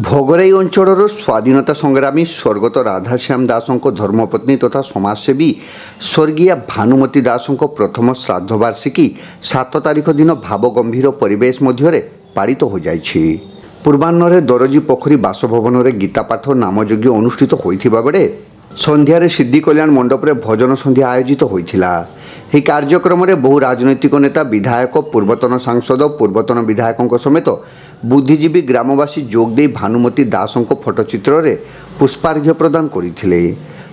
ଭୋଗରାଇ ଅଞ୍ଚଳର ସ୍ୱାଧୀନତା ସଂଗ୍ରାମୀ ସ୍ୱର୍ଗତ ରାଧାଶ୍ୟାମ ଦାସଙ୍କ ଧର୍ମପତ୍ନୀ ତଥା ସମାଜସେବୀ ସ୍ୱର୍ଗୀୟା ଭାନୁମତୀ ଦାସଙ୍କ ପ୍ରଥମ ଶ୍ରାଦ୍ଧ ବାର୍ଷିକୀ 7 ତାରିଖ ଦିନ ଭାବଗମ୍ଭୀର ପରିବେଶ ମଧ୍ୟରେ ପାଳିତ ହୋଇଯାଇଛି। ପୂର୍ବାହ୍ନରେ ଦରଜୀ ପୋଖରୀ ବାସଭବନରେ ଗୀତାପାଠ ନାମଯଜ୍ଞ ଅନୁଷ୍ଠିତ ହୋଇଥିବା ବେଳେ ସନ୍ଧ୍ୟାରେ ସିଦ୍ଧି କଲ୍ୟାଣ ମଣ୍ଡପରେ ଭଜନ ସନ୍ଧ୍ୟା ଆୟୋଜିତ ହୋଇଥିଲା। ଏହି କାର୍ଯ୍ୟକ୍ରମରେ ବହୁ ରାଜନୈତିକ ନେତା, ବିଧାୟକ, ପୂର୍ବତନ ସାଂସଦ, ପୂର୍ବତନ ବିଧାୟକଙ୍କ ସମେତ ବୁଦ୍ଧିଜୀବୀ ଗ୍ରାମବାସୀ ଯୋଗଦେଇ ଭାନୁମତୀ ଦାସଙ୍କ ଫଟୋଚିତ୍ରରେ ପୁଷ୍ପାର୍ଘ୍ୟ ପ୍ରଦାନ କରିଥିଲେ।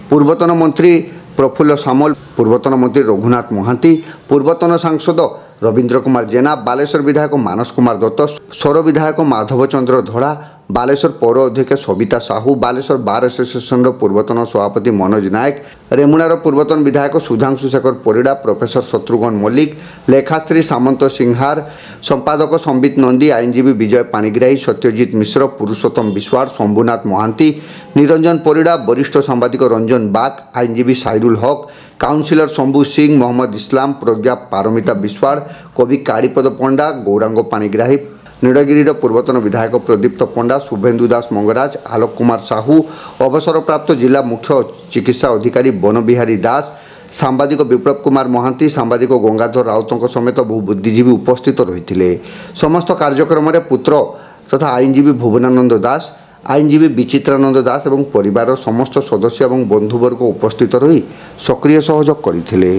ପୂର୍ବତନ ମନ୍ତ୍ରୀ ପ୍ରଫୁଲ୍ଲ ସାମଲ, ପୂର୍ବତନ ମନ୍ତ୍ରୀ ରଘୁନାଥ ମହାନ୍ତି, ପୂର୍ବତନ ସାଂସଦ ରବୀନ୍ଦ୍ର କୁମାର ଜେନା, ବାଲେଶ୍ୱର ବିଧାୟକ ମାନସ କୁମାର ଦତ୍ତ, ସୋର ବିଧାୟକ ମାଧବ ଚନ୍ଦ୍ର ଧଳା, ବାଲେଶ୍ୱର ପୌର ଅଧ୍ୟକ୍ଷା ସବିତା ସାହୁ, ବାଲେଶ୍ୱର ବାର୍ ଆସୋସିଏସନର ପୂର୍ବତନ ସଭାପତି ମନୋଜ ନାୟକ, ରେମୁଣାର ପୂର୍ବତନ ବିଧାୟକ ସୁଧାଂଶୁ ଶେଖର ପରିଡ଼ା, ପ୍ରଫେସର ଶତ୍ରୁଘ୍ନ ମଲ୍ଲିକ, ଲେଖାଶ୍ରୀ ସାମନ୍ତ ସିଂହାର, ସମ୍ପାଦକ ସମ୍ବିତ ନନ୍ଦୀ, ଆଇନଜୀବୀ ବିଜୟ ପାଣିଗ୍ରାହୀ, ସତ୍ୟଜିତ ମିଶ୍ର, ପୁରୁଷୋତ୍ତମ ବିଶ୍ୱାଳ, ଶମ୍ଭୁନାଥ ମହାନ୍ତି, ନିରଞ୍ଜନ ପରିଡ଼ା, ବରିଷ୍ଠ ସାମ୍ବାଦିକ ରଞ୍ଜନ ବାଗ, ଆଇନଜୀବୀ ସାଇରୁଲ ହକ, କାଉନସିଲର ଶମ୍ଭୁ ସିଂ, ମହମ୍ମଦ ଇସଲାମ, ପ୍ରଜ୍ଞା ପାରମିତା ବିଶ୍ୱାଳ, କବି କାଳୀପଦ ପଣ୍ଡା, ଗୌରାଙ୍ଗ ପାଣିଗ୍ରାହୀ, ନୀଳଗିରିର ପୂର୍ବତନ ବିଧାୟକ ପ୍ରଦୀପ୍ତ ପଣ୍ଡା, ଶୁଭେନ୍ଦୁ ଦାସ ମଙ୍ଗରାଜ, ଆଲୋକ କୁମାର ସାହୁ, ଅବସରପ୍ରାପ୍ତ ଜିଲ୍ଲା ମୁଖ୍ୟ ଚିକିତ୍ସା ଅଧିକାରୀ ବନବିହାରୀ ଦାସ, ସାମ୍ବାଦିକ ବିପ୍ଳବ କୁମାର ମହାନ୍ତି, ସାମ୍ବାଦିକ ଗଙ୍ଗାଧର ରାଉତଙ୍କ ସମେତ ବହୁ ବୁଦ୍ଧିଜୀବୀ ଉପସ୍ଥିତ ରହିଥିଲେ। ସମସ୍ତ କାର୍ଯ୍ୟକ୍ରମରେ ପୁତ୍ର ତଥା ଆଇନଜୀବୀ ଭୁବନାନନ୍ଦ ଦାସ, ଆଇନଜୀବୀ ବିଚିତ୍ରାନନ୍ଦ ଦାସ ଏବଂ ପରିବାରର ସମସ୍ତ ସଦସ୍ୟ ଏବଂ ବନ୍ଧୁବର୍ଗ ଉପସ୍ଥିତ ରହି ସକ୍ରିୟ ସହଯୋଗ କରିଥିଲେ।